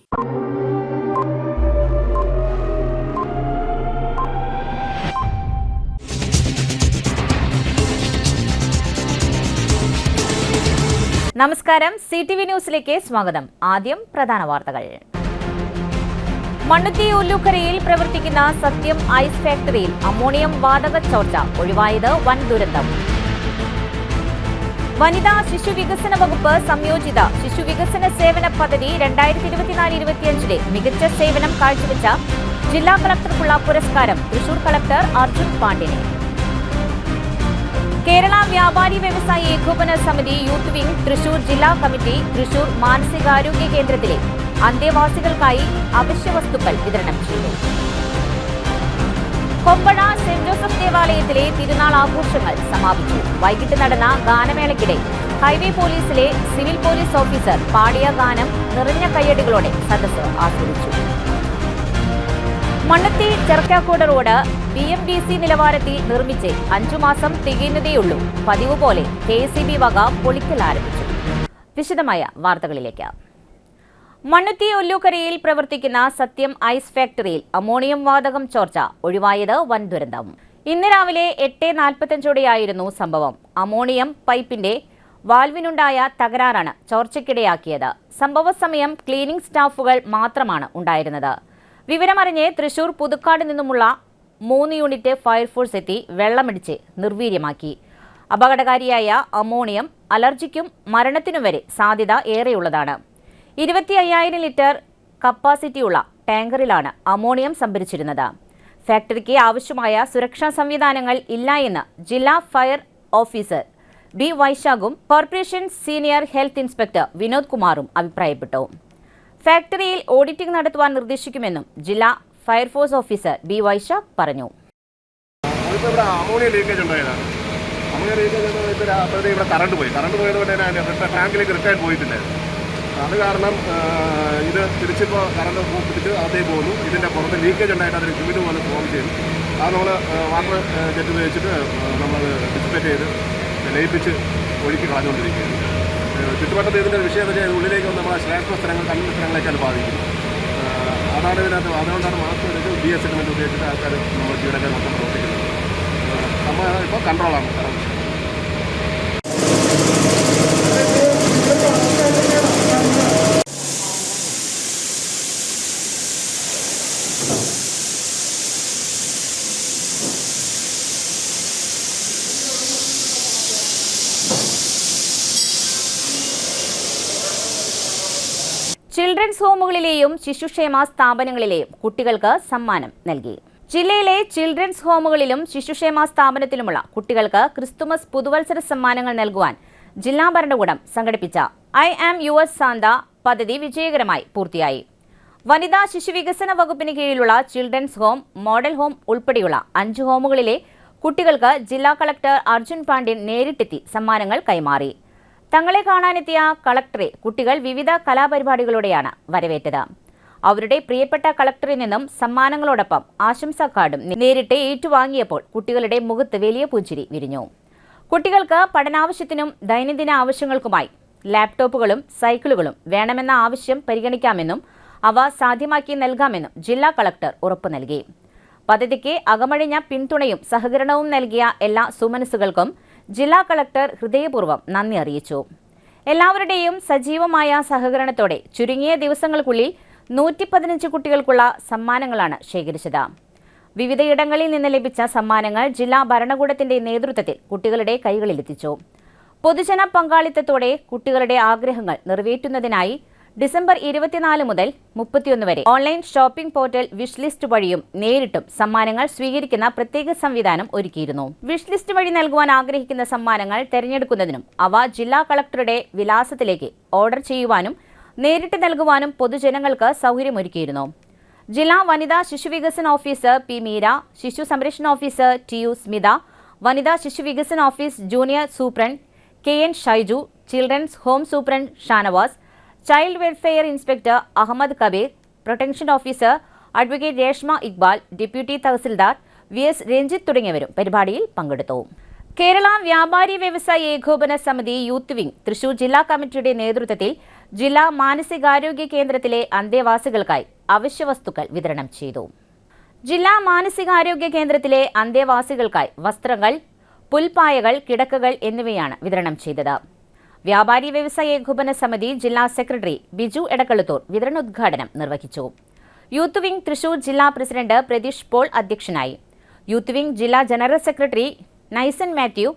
നമസ്കാരം, CTV ന്യൂസിലേക്ക് സ്വാഗതം. ആദ്യം പ്രധാന വാർത്തകൾ. മണ്ണുത്തി ഉല്ലൂക്കരയിൽ പ്രവർത്തിക്കുന്ന സത്യം ഐസ് ഫാക്ടറിയിൽ അമോണിയം വാതക ചോർച്ച, ഒഴിവായത് വൻ ദുരന്തം. വനിതാ ശിശു വികസന വകുപ്പ് സംയോജിത ശിശുവികസന സേവന പദ്ധതി 2024-25 മികച്ച സേവനം കാഴ്ചവെച്ച ജില്ലാ കളക്ടർക്കുള്ള പുരസ്കാരം തൃശൂർ കളക്ടർ അർജുൻ പാണ്ഡ്യന്. കേരള വ്യാപാരി വ്യവസായി ഏകോപന സമിതി യൂത്ത് വിംഗ് തൃശൂർ ജില്ലാ കമ്മിറ്റി തൃശൂർ മാനസികാരോഗ്യ കേന്ദ്രത്തിലെ അന്തേവാസികൾക്കായി അവശ്യ വസ്തുക്കൾ വിതരണം ചെയ്തു. കൊമ്പഴ സെന്റ് ജോസഫ് ദേവാലയത്തിലെ തിരുനാൾ ആഘോഷങ്ങൾ സമാപിച്ചു. വൈകിട്ട് നടന്ന ഗാനമേളയ്ക്കിടെ ഹൈവേ പോലീസിലെ സിവിൽ പോലീസ് ഓഫീസർ പാടിയ ഗാനം നിറഞ്ഞ കയ്യടികളോടെ സദസ്സ് ആസ്വദിച്ചു. മണ്ണുത്തി ചെർക്കാക്കോട് റോഡ് BMDC നിലവാരത്തിൽ നിർമ്മിച്ച് 5 മാസം തികയുന്നതേയുള്ളൂ. പതിവ് പോലെ KSEB വക പൊളിക്കൽ ആരംഭിച്ചു. വിശദമായ വാർത്തകളിലേക്ക്. മണ്ണുത്തി ഒല്ലൂക്കരയിൽ പ്രവർത്തിക്കുന്ന സത്യം ഐസ് ഫാക്ടറിയിൽ അമോണിയം വാതകം ചോർച്ച, ഒഴിവായത് വൻ ദുരന്തം. ഇന്ന് രാവിലെ 8:45 സംഭവം. അമോണിയം പൈപ്പിന്റെ വാൽവിനുണ്ടായ തകരാറാണ് ചോർച്ചയ്ക്കിടയാക്കിയത്. സംഭവ സമയം ക്ലീനിംഗ് സ്റ്റാഫുകൾ മാത്രമാണ് ഉണ്ടായിരുന്നത്. വിവരമറിഞ്ഞ് തൃശൂർ പുതുക്കാട് നിന്നുമുള്ള 3 യൂണിറ്റ് ഫയർഫോഴ്സ് എത്തി വെള്ളമടിച്ച് നിർവീര്യമാക്കി. അപകടകാരിയായ അമോണിയം അലർജിക്കും മരണത്തിനും വരെ സാധ്യത ഏറെയുള്ളതാണ്. 25,000 ലിറ്റർ കപ്പാസിറ്റിയുള്ള ടാങ്കറിലാണ് അമോണിയം സംഭരിച്ചിരുന്നത്. ഫാക്ടറിക്ക് ആവശ്യമായ സുരക്ഷാ സംവിധാനങ്ങൾ ഇല്ല എന്ന് ജില്ലാ ഫയർ ഓഫീസർ B. വൈശാഖും corporation senior health inspector Vinod കുമാറും അഭിപ്രായപ്പെട്ടു. ഫാക്ടറിയിൽ ഓഡിറ്റിംഗ് നടത്തുവാൻ നിർദ്ദേശിക്കുമെന്നും ജില്ലാ ഫയർഫോഴ്സ് ഓഫീസർ B. വൈശാഖ് പറഞ്ഞു. അമോണിയ ലീക്കേജ് ഉണ്ടായതാണ്. അമോണിയ ലീക്കേജ് ഇവിടെ കറണ്ട് പോയതുകൊണ്ട് തന്നെ ടാങ്കിലേക്ക് റിട്ടേൺ പോയിട്ടില്ല. അത് കാരണം ഇത് തിരിച്ചിപ്പോൾ കറണ്ട് പിടിച്ച് അതേ പോകുന്നു. ഇതിൻ്റെ പുറത്ത് ലീക്കേജ് ഉണ്ടായിട്ട് അതിന് ചുമിന് പോലെ ഫോം ചെയ്തു. അത് നമ്മൾ വാട്ടർ ജെറ്റ് ഉപയോഗിച്ചിട്ട് നമ്മൾ ഡിസിപ്പേറ്റ് ചെയ്ത് ലയിപ്പിച്ച് ഒഴുക്കി കളഞ്ഞുകൊണ്ടിരിക്കുകയാണ്. ചുറ്റുവട്ടത്ത് ഇതിൻ്റെ വിഷയം എന്ന് വെച്ചാൽ ഉള്ളിലേക്ക് വന്ന് നമ്മളെ ശ്ലേഷ്മ സ്ഥലങ്ങൾ കണ്ണിൻ്റെ സ്ഥലങ്ങളേക്കാൾ ബാധിക്കും. അതാണ് ഇതിനകത്ത്. അതുകൊണ്ടാണ് മാസ്ക് വെച്ച് BS സെഗ്മെൻറ്റ് ഉപയോഗിച്ചിട്ട് ആൾക്കാർ നമ്മൾ ജീവനക്കാർ മൊത്തം പ്രവർത്തിക്കുന്നത്. നമ്മൾ ഇപ്പോൾ കൺട്രോളാണ് കറണ്ട്. ചിൽഡ്രൻസ് ഹോമുകളിലെയും ശിശുക്ഷേമ സ്ഥാപനങ്ങളിലെയും കുട്ടികൾക്ക് സമ്മാനം നൽകി. ജില്ലയിലെ ചിൽഡ്രൻസ് ഹോമുകളിലും ശിശുക്ഷേമ സ്ഥാപനത്തിലുമുള്ള കുട്ടികൾക്ക് ക്രിസ്തുമസ് പുതുവത്സര സമ്മാനങ്ങൾ നൽകുവാൻ ജില്ലാ ഭരണകൂടം സംഘടിപ്പിച്ച I am yours സാന്ത പദ്ധതി വിജയകരമായി പൂർത്തിയായി. വനിതാ ശിശുവികസന വകുപ്പിന് കീഴിലുള്ള ചിൽഡ്രൻസ് ഹോം, മോഡൽ ഹോം ഉൾപ്പെടെയുള്ള 5 ഹോമുകളിലെ കുട്ടികൾക്ക് ജില്ലാ കളക്ടർ അർജുൻ പാണ്ഡ്യൻ നേരിട്ടെത്തി സമ്മാനങ്ങൾ കൈമാറി. തങ്ങളെ കാണാനെത്തിയ കളക്ടറെ കുട്ടികൾ വിവിധ കലാപരിപാടികളോടെയാണ് വരവേറ്റത്. അവരുടെ പ്രിയപ്പെട്ട കളക്ടറിൽ നിന്നും സമ്മാനങ്ങളോടൊപ്പം ആശംസാ കാർഡും നേരിട്ട് ഏറ്റുവാങ്ങിയപ്പോൾ കുട്ടികളുടെ മുഖത്ത് വലിയ പുഞ്ചിരി വിരിഞ്ഞു. കുട്ടികൾക്ക് പഠനാവശ്യത്തിനും ദൈനംദിന ആവശ്യങ്ങൾക്കുമായി ലാപ്ടോപ്പുകളും സൈക്കിളുകളും വേണമെന്ന ആവശ്യം പരിഗണിക്കാമെന്നും അവ സാധ്യമാക്കി നൽകാമെന്നും ജില്ലാ കളക്ടർ ഉറപ്പു നൽകി. പദ്ധതിക്ക് അകമഴിഞ്ഞ പിന്തുണയും സഹകരണവും നൽകിയ എല്ലാ സുമനസ്സുകൾക്കും ജില്ലാ കളക്ടർ ഹൃദയപൂർവ്വം നന്ദി അറിയിച്ചു. എല്ലാവരുടെയും സജീവമായ സഹകരണത്തോടെ ചുരുങ്ങിയ ദിവസങ്ങൾക്കുള്ളിൽ 115 കുട്ടികൾക്കുള്ള സമ്മാനങ്ങളാണ് ശേഖരിച്ചത്. വിവിധയിടങ്ങളിൽ നിന്ന് ലഭിച്ച സമ്മാനങ്ങൾ ജില്ലാ ഭരണകൂടത്തിന്റെ നേതൃത്വത്തിൽ കുട്ടികളുടെ കൈകളിലെത്തിച്ചു. പൊതുജന പങ്കാളിത്തത്തോടെ കുട്ടികളുടെ ആഗ്രഹങ്ങൾ നിറവേറ്റുന്നതിനായി ഡിസംബർ 24 മുതൽ 31 വരെ online shopping portal wish list വഴിയും നേരിട്ടും സമ്മാനങ്ങൾ സ്വീകരിക്കുന്ന പ്രത്യേക സംവിധാനം ഒരുക്കിയിരുന്നു. വിഷ് ലിസ്റ്റ് വഴി നൽകുവാൻ ആഗ്രഹിക്കുന്ന സമ്മാനങ്ങൾ തിരഞ്ഞെടുക്കുന്നതിനും അവ ജില്ലാ കളക്ടറുടെ വിലാസത്തിലേക്ക് ഓർഡർ ചെയ്യുവാനും നേരിട്ട് നൽകുവാനും പൊതുജനങ്ങൾക്ക് സൗകര്യമൊരുക്കിയിരുന്നു. ജില്ലാ വനിതാ ശിശുവികസന ഓഫീസർ P. മീര, ശിശു സംരക്ഷണ ഓഫീസർ TU സ്മിത, വനിതാ ശിശുവികസന office junior superintendent KN Shaiju, children's home superintendent Shanavas, child welfare inspector Ahammed Kabeer, protection officer advocate Reshma Iqbal, deputy tahsildar VS Ranjith തുടങ്ങിയവരും പരിപാടിയിൽ പങ്കെടുത്തു. കേരള വ്യാപാരി വ്യവസായി ഏകോപന സമിതി യൂത്ത് വിംഗ് തൃശൂർ ജില്ലാ കമ്മിറ്റിയുടെ നേതൃത്വത്തിൽ ജില്ലാ മാനസികാരോഗ്യ കേന്ദ്രത്തിലെ അന്തേവാസികൾക്കായി അവശ്യവസ്തുക്കൾ വിതരണം ചെയ്തു. ജില്ലാ മാനസികാരോഗ്യ കേന്ദ്രത്തിലെ അന്തേവാസികൾക്കായി വസ്ത്രങ്ങൾ, പുൽപ്പായകൾ, കിടക്കകൾ എന്നിവയാണ് വിതരണം ചെയ്തത്. വ്യാപാരി വ്യവസായ ഏകോപന സമിതി ജില്ലാ സെക്രട്ടറി ബിജു എടക്കളുത്തൂർ വിതരണോദ്ഘാടനം നിർവഹിച്ചു. യൂത്ത് വിംഗ് തൃശൂർ ജില്ലാ പ്രസിഡന്റ് പ്രതീഷ് പോൾ അധ്യക്ഷനായി. യൂത്ത് വിംഗ് ജില്ലാ ജനറൽ സെക്രട്ടറി നൈസൻ മാത്യു,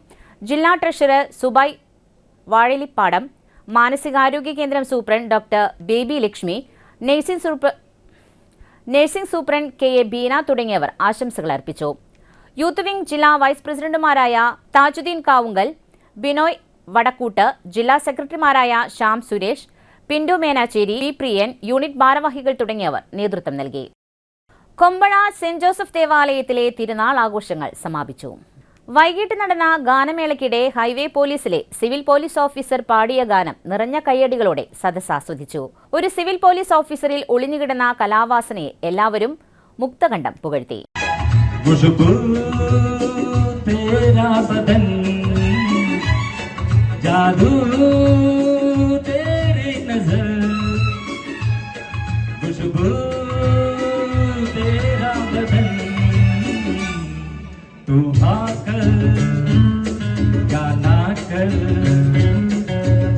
ജില്ലാ ട്രഷറർ സുബായ് വാഴലിപ്പാടം, മാനസികാരോഗ്യ കേന്ദ്രം superintendent doctor baby Lakshmi, nursing superintendent K A Beena തുടങ്ങിയവർ ആശംസകൾ അർപ്പിച്ചു. യൂത്ത് വിംഗ് ജില്ലാ വൈസ് പ്രസിഡന്റുമാരായ താജുദ്ദീൻ കാവുങ്കൽ, ബിനോയ് വടക്കൂട്ട്, ജില്ലാ സെക്രട്ടറിമാരായ ശ്യാം സുരേഷ്, പിന്റു മേനാച്ചേരി, പി പ്രിയൻ, യൂണിറ്റ് ഭാരവാഹികൾ തുടങ്ങിയവർ നേതൃത്വം നൽകി. കൊമ്പഴ സെന്റ് ജോസഫ് ദേവാലയത്തിലെ തിരുനാൾ ആഘോഷങ്ങൾ സമാപിച്ചു. വൈകിട്ട് നടന്ന ഗാനമേളയ്ക്കിടെ ഹൈവേ പോലീസിലെ സിവിൽ പോലീസ് ഓഫീസർ പാടിയ ഗാനം നിറഞ്ഞ കയ്യടികളോടെ സദസ്സ് ആസ്വദിച്ചു. ഒരു സിവിൽ പോലീസ് ഓഫീസറിൽ ഒളിഞ്ഞുകിടന്ന കലാവാസനയെ എല്ലാവരും മുക്തകണ്ഠം പുകഴ്ത്തി. तू भाकर गाना कर,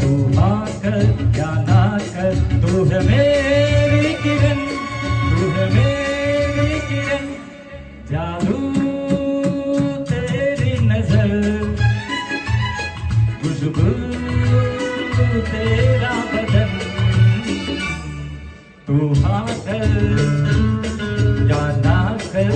तू भाकर गाना कर, तू है मेरी किरण, तू है मेरी किरण, जादू तेरी नजर, खुशबू तेरा बदन, तू भाकर गाना कर.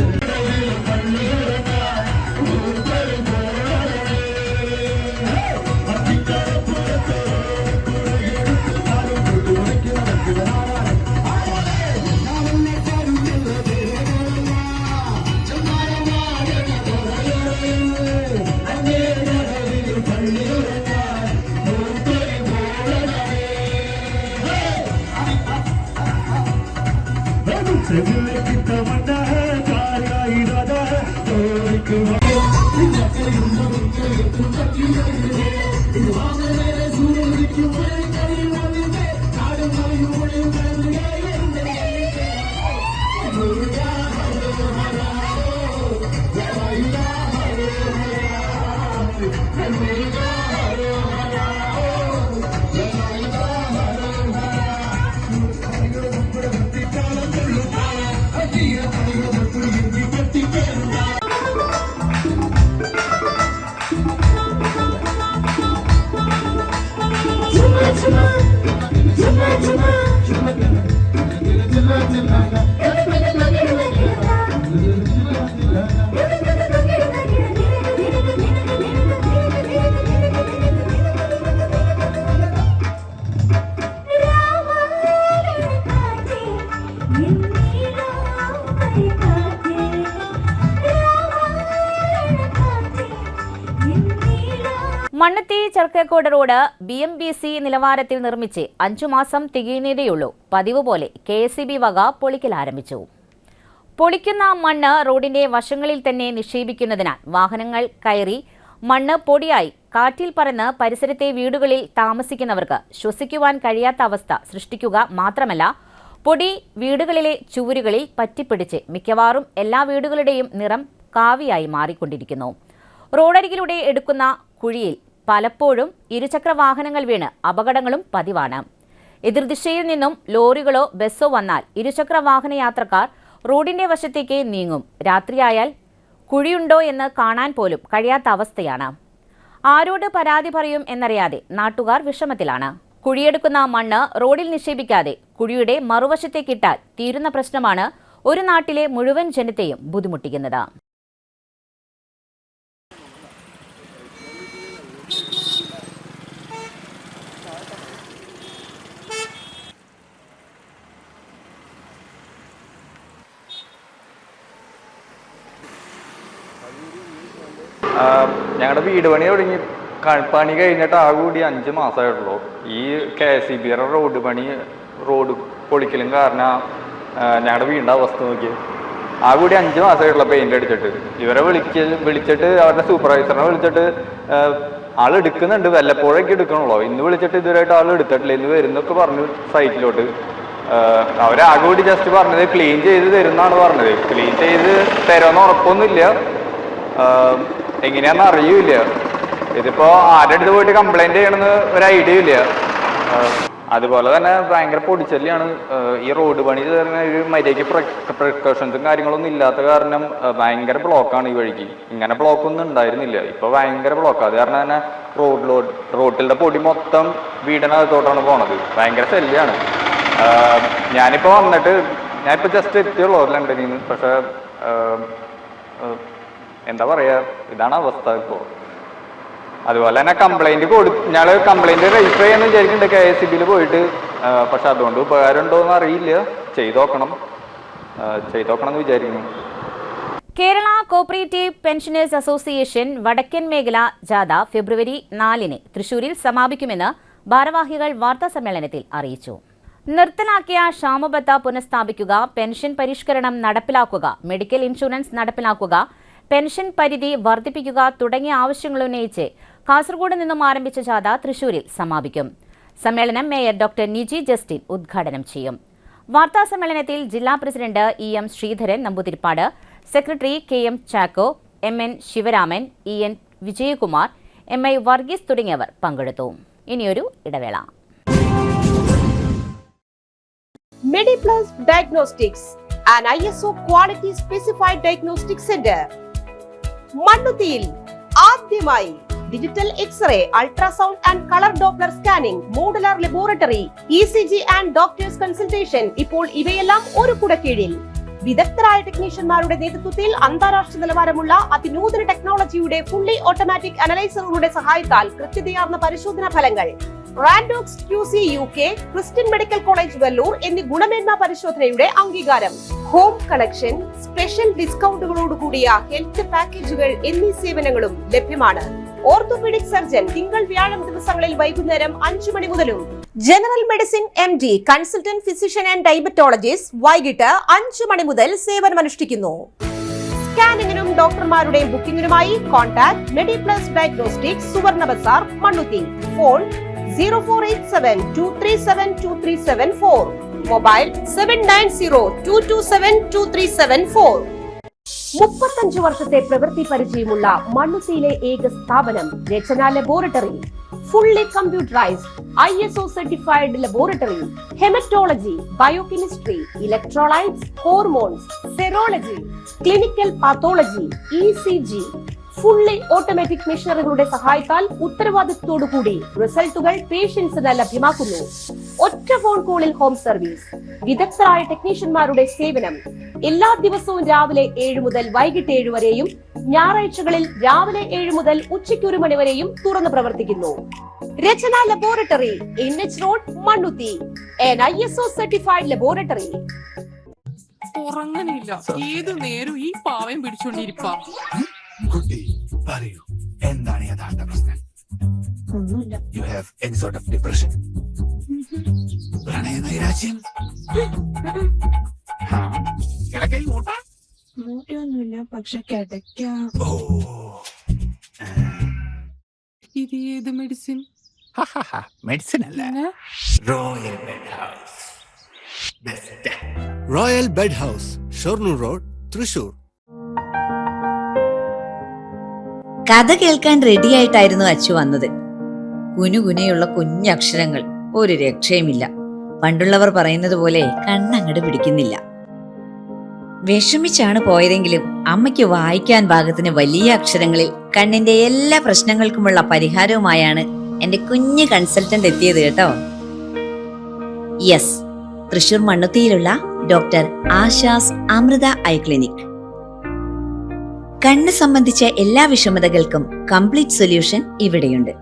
മണ്ണത്തി ചർക്കക്കോട് റോഡ് BMBC നിലവാരത്തിൽ നിർമ്മിച്ച് 5 മാസം തികയുന്നതേയുള്ളൂ. പതിവ് പോലെ KSEB വക പൊളിക്കൽ ആരംഭിച്ചു. പൊളിക്കുന്ന മണ്ണ് റോഡിന്റെ വശങ്ങളിൽ തന്നെ നിക്ഷേപിക്കുന്നതിനാൽ വാഹനങ്ങൾ കയറി മണ്ണ് പൊടിയായി കാറ്റിൽ പറന്ന് പരിസരത്തെ വീടുകളിൽ താമസിക്കുന്നവർക്ക് ശ്വസിക്കുവാൻ കഴിയാത്ത അവസ്ഥ സൃഷ്ടിക്കുക മാത്രമല്ല, പൊടി വീടുകളിലെ ചുവരുകളിൽ പറ്റിപ്പിടിച്ച് മിക്കവാറും എല്ലാ വീടുകളുടെയും നിറം കാവിയായി മാറിക്കൊണ്ടിരിക്കുന്നു. റോഡരികിലൂടെ എടുക്കുന്ന കുഴിയിൽ പലപ്പോഴും ഇരുചക്ര വാഹനങ്ങൾ വീണ് അപകടങ്ങളും പതിവാണ്. എതിർദിശയിൽ നിന്നും ലോറികളോ ബസ്സോ വന്നാൽ ഇരുചക്ര വാഹന യാത്രക്കാർ റോഡിന്റെ വശത്തേക്ക് നീങ്ങും. രാത്രിയായാൽ കുഴിയുണ്ടോ എന്ന് കാണാൻ പോലും കഴിയാത്ത അവസ്ഥയാണ്. ആരോട് പരാതി പറയും എന്നറിയാതെ നാട്ടുകാർ വിഷമത്തിലാണ്. കുഴിയെടുക്കുന്ന മണ്ണ് റോഡിൽ നിക്ഷേപിക്കാതെ കുഴിയുടെ മറുവശത്തേക്കിട്ടാൽ തീരുന്ന പ്രശ്നമാണ് ഒരു നാട്ടിലെ മുഴുവൻ ജനത്തെയും ബുദ്ധിമുട്ടിക്കുന്നത്. ഞങ്ങളുടെ വീട് പണി തുടങ്ങി പണി കഴിഞ്ഞിട്ട് ആകെ കൂടി 5 മാസമായിട്ടുള്ളൂ. ഈ KSEB റോഡ് പൊളിക്കലും കാരണം ഞങ്ങളുടെ വീടിൻ്റെ അവസ്ഥ നോക്കി ആകെ കൂടി 5 മാസമായിട്ടുള്ള പെയിൻ്റ് അടിച്ചിട്ട്. ഇവരെ വിളിച്ചിട്ട് അവരുടെ സൂപ്പർവൈസറിനെ വിളിച്ചിട്ട് ആൾ എടുക്കുന്നുണ്ട്, വല്ലപ്പോഴൊക്കെ എടുക്കണുള്ളൂ. ഇന്ന് വിളിച്ചിട്ട് ഇതുവരെയായിട്ട് ആൾ എടുത്തിട്ടില്ല. ഇന്ന് വരുന്നൊക്കെ പറഞ്ഞു സൈറ്റിലോട്ട്. അവരാകെ കൂടി ജസ്റ്റ് പറഞ്ഞത് ക്ലീൻ ചെയ്ത് തരുന്നാണ് പറഞ്ഞത്. ക്ലീൻ ചെയ്ത് തരുമെന്ന് ഉറപ്പൊന്നുമില്ല, എങ്ങനെയാണെന്ന് അറിയില്ല. ഇതിപ്പോൾ ആരുടെ അടുത്ത് പോയിട്ട് കംപ്ലൈൻറ്റ് ചെയ്യണമെന്ന് ഒരു ഐഡിയ ഇല്ല. അതുപോലെ തന്നെ ഭയങ്കര പൊടിച്ചല്ലിയാണ്. ഈ റോഡ് പണി ചേർന്ന ഒരു മര്യാദയ്ക്ക് പ്രിക്കോഷൻസും കാര്യങ്ങളൊന്നും ഇല്ലാത്ത കാരണം ഭയങ്കര ബ്ലോക്കാണ് ഈ വഴിക്ക്. ഇങ്ങനെ ബ്ലോക്കൊന്നും ഉണ്ടായിരുന്നില്ല, ഇപ്പോൾ ഭയങ്കര ബ്ലോക്കാണ്. അത് കാരണം തന്നെ റോട്ടിലെ പൊടി മൊത്തം വീടിനകത്തോട്ടാണ് പോണത്. ഭയങ്കര ശല്യമാണ്. ഞാനിപ്പോൾ ജസ്റ്റ് എത്തിയുള്ളൂ ലണ്ടനിൽ നിന്ന്. പക്ഷേ എന്താ പറയുക, ഇതാണ് അവസ്ഥ ഇപ്പോൾ. അതുപോലെ തന്നെ ഞങ്ങൾ കംപ്ലൈൻറ്റ് രജിസ്റ്റർ ചെയ്യാന്ന് വിചാരിക്കുന്നുണ്ട് KSEB പോയിട്ട്. പക്ഷെ അതുകൊണ്ട് ഉപകാരം ഉണ്ടോയെന്ന് അറിയില്ല. ചെയ്തു നോക്കണം എന്ന് വിചാരിക്കുന്നു. കേരള കോപ്പറേറ്റീവ് പെൻഷനേഴ്സ് അസോസിയേഷൻ വടക്കൻ മേഖല ജാഥ ഫെബ്രുവരി 4 തൃശൂരിൽ സമാപിക്കുമെന്ന് ഭാരവാഹികൾ വാർത്താസമ്മേളനത്തിൽ അറിയിച്ചു. നിർത്തലാക്കിയ ക്ഷാമബത്ത പുനഃസ്ഥാപിക്കുക, പെൻഷൻ പരിഷ്കരണം നടപ്പിലാക്കുക, മെഡിക്കൽ ഇൻഷുറൻസ് നടപ്പിലാക്കുക, പെൻഷൻ പരിധി വർദ്ധിപ്പിക്കുക തുടങ്ങിയ ആവശ്യങ്ങൾ ഉന്നയിച്ച് കാസർഗോഡ് നിന്നും ആരംഭിച്ച ജാഥ തൃശൂരിൽ സമാപിക്കും. സമ്മേളനം മേയർ ഡോക്ടർ നിജി ജസ്റ്റിൻ ഉദ്ഘാടനം ചെയ്യും. വാർത്താസമ്മേളനത്തിൽ ജില്ലാ president EM Sreedharan Namboothiripad, secretary KM Chacko, MN Sivaraman, EN Vijayakumar, MI Varghese തുടങ്ങിയവർ പങ്കെടുത്തു. ഇനിയൊരു ഇടവേള. Mediplus Diagnostics, an ISO quality specified diagnostic center. മണ്ണുത്തിയിൽ ആദ്യമായി digital x ray, ultrasound and colour Doppler scanning, modular laboratory, ECG and doctors consultation. ഇപ്പോൾ ഇവയെല്ലാം ഒരു കുടക്കീഴിൽ. വിദഗ്ധരായ ടെക്നീഷ്യന്മാരുടെ നേതൃത്വത്തിൽ അന്താരാഷ്ട്ര നിലവാരമുള്ള അതിനൂതന ടെക്നോളജിയുടെ ഫുള്ളി ഓട്ടോമാറ്റിക് അനലൈസറുകളുടെ സഹായത്താൽ കൃത്യതയാർന്ന പരിശോധനാ ഫലങ്ങൾ. റാൻഡോക്സ് QC UK, Christian medical college Vellore എന്നീ ഗുണമേന്മ പരിശോധനയുടെ അംഗീകാരം. ഹോം കണക്ഷൻ, സ്പെഷ്യൽ ഡിസ്കൗണ്ടുകളോട് കൂടിയ ഹെൽത്ത് പാക്കേജുകൾ എന്നീ സേവനങ്ങളും ലഭ്യമാണ്. ഓർത്തോപീഡിക് സർജൻ തിങ്കൾ വ്യാഴം ദിവസങ്ങളിൽ വൈകുന്നേരം 5 മണി മുതലും general medicine MD, consultant physician and diabetologist വൈകിട്ട് 5 മണി മുതൽ സേവനമനുഷ്ഠിക്കുന്നു. സ്കാനിങ്ങിനും ഡോക്ടർമാരുടെയും ബുക്കിംഗിനുമായി കോൺടാക്ട് മെഡിപ്ലസ് ഡയഗ്നോസ്റ്റിക്സ്, സുവർണ ബസാർ, മണ്ണുത്തി. Phone 0487237237 mobile 7902272374. 35 വർഷത്തെ പ്രവൃത്തി പരിചയമുള്ള മണ്ണുത്തിയിലെ ഏക സ്ഥാപനം Rachana laboratory. Fully computerised ISO certified laboratory. Haematology, biochemistry, electrolytes, hormones, serology, clinical pathology, ECG, fully automatic മെഷീനറികളുടെ സഹായത്താൽ ഉത്തരവാദിത്വത്തോടുകൂടി റിസൾട്ടുകൾ പേഷ്യൻസിന് ലഭ്യമാക്കുന്നു. ഒറ്റ ഫോൺ കോളിൽ ഹോം സർവീസ്. വിദഗ്ധരായ ടെക്നീഷ്യന്മാരുടെ സേവനം. എല്ലാ ദിവസവും രാവിലെ 7 മുതൽ വൈകിട്ട് 7 വരെയും ഞായറാഴ്ചകളിൽ രാവിലെ 7 മുതൽ ഉച്ചയ്ക്ക് 1 മണി വരെയും തുറന്നു പ്രവർത്തിക്കുന്നു. Rachana laboratory, NH road, Mannuthy. an ISO certified laboratory. ഉറങ്ങനില്ല, ഏതു നേരം ഈ പാവം പിടിച്ചോണ്ടിരിപ്പാ. കുട്ടി പറയൂ, എന്താണ് യഥാർത്ഥ പ്രശ്നം? ഒന്നുമില്ല. You have any sort of depression, പ്രണയ നൈരാശ്യം? മൂട്ടയൊന്നുമില്ല, പക്ഷെ കിടക്കാം. ഓ, ഇത് ഏത് മെഡിസിൻ? മെഡിസിൻ അല്ല, royal bed house. Royal bed house, Shoranur road, Thrissur. കഥ കേൾക്കാൻ റെഡിയായിട്ടായിരുന്നു അച്ചു വന്നത്. കുനുകുനയുള്ള കുഞ്ഞക്ഷരങ്ങൾ, ഒരു രക്ഷയുമില്ല. പണ്ടുള്ളവർ പറയുന്നത് പോലെ കണ്ണങ്ങട് പിടിക്കുന്നില്ല. വിഷമിച്ചാണ് പോയതെങ്കിലും അമ്മയ്ക്ക് വായിക്കാൻ പാകത്തിന് വലിയ അക്ഷരങ്ങളിൽ കണ്ണിന്റെ എല്ലാ പ്രശ്നങ്ങൾക്കുമുള്ള പരിഹാരവുമായാണ് എന്റെ കുഞ്ഞു കൺസൾട്ടന്റ് എത്തിയത് കേട്ടോ. യെസ്, തൃശൂർ മണ്ണുത്തിയിലുള്ള doctor Asha's Amrita eye clinic. കണ്ണ് സംബന്ധിച്ച എല്ലാ വിഷമതകൾക്കും കംപ്ലീറ്റ് സൊല്യൂഷൻ ഇവിടെയുണ്ട്.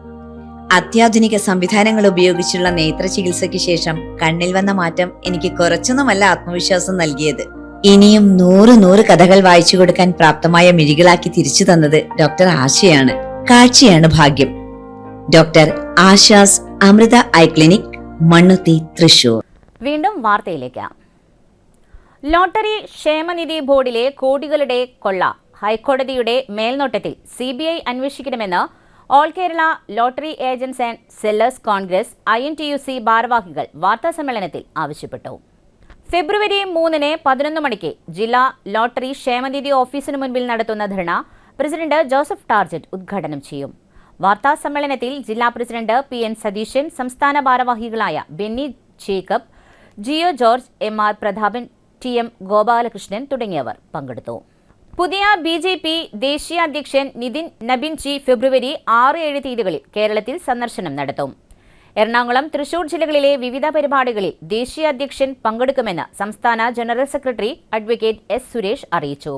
അത്യാധുനിക സംവിധാനങ്ങൾ ഉപയോഗിച്ചുള്ള നേത്ര ചികിത്സയ്ക്ക് ശേഷം കണ്ണിൽ വന്ന മാറ്റം എനിക്ക് കുറച്ചൊന്നുമല്ല ആത്മവിശ്വാസം നൽകിയത്. ഇനിയും 100 കഥകൾ വായിച്ചു കൊടുക്കാൻ പ്രാപ്തമായ മിഴികളാക്കി തിരിച്ചു തന്നത് ഡോക്ടർ ആശയാണ്. കാഴ്ചയാണ് ഭാഗ്യം. Doctor Asha's Amrita eye clinic, Mannuthy, Thrissur. വീണ്ടും വാർത്തയിലേക്ക്. ലോട്ടറി ക്ഷേമനിധി ബോർഡിലെ കോടികളുടെ കൊള്ള ഹൈക്കോടതിയുടെ മേൽനോട്ടത്തിൽ CBI അന്വേഷിക്കണമെന്ന് all Kerala lottery agents and sellers Congress INTUC ഭാരവാഹികൾ വാർത്താസമ്മേളനത്തിൽ ആവശ്യപ്പെട്ടു. ഫെബ്രുവരി 3-ന് 11 മണിക്ക് ജില്ലാ ലോട്ടറി ക്ഷേമനിധി ഓഫീസിനു മുൻപിൽ നടത്തുന്ന ധർണ പ്രസിഡന്റ് ജോസഫ് ടാർജറ്റ് ഉദ്ഘാടനം ചെയ്യും. വാർത്താസമ്മേളനത്തിൽ ജില്ലാ പ്രസിഡന്റ് PN സതീശൻ, സംസ്ഥാന ഭാരവാഹികളായ ബെന്നി ജേക്കബ്, ജിയോ ജോർജ്, MR പ്രതാപൻ, TM ഗോപാലകൃഷ്ണൻ തുടങ്ങിയവർ പങ്കെടുത്തു. പുതിയ BJP ദേശീയ അധ്യക്ഷൻ നിതിൻ നബിൻജി ഫെബ്രുവരി 6-7 തീയതികളിൽ കേരളത്തിൽ സന്ദർശനം നടത്തും. എറണാകുളം, തൃശൂർ ജില്ലകളിലെ വിവിധ പരിപാടികളിൽ ദേശീയ അധ്യക്ഷൻ പങ്കെടുക്കുമെന്ന് സംസ്ഥാന general secretary advocate S Suresh അറിയിച്ചു.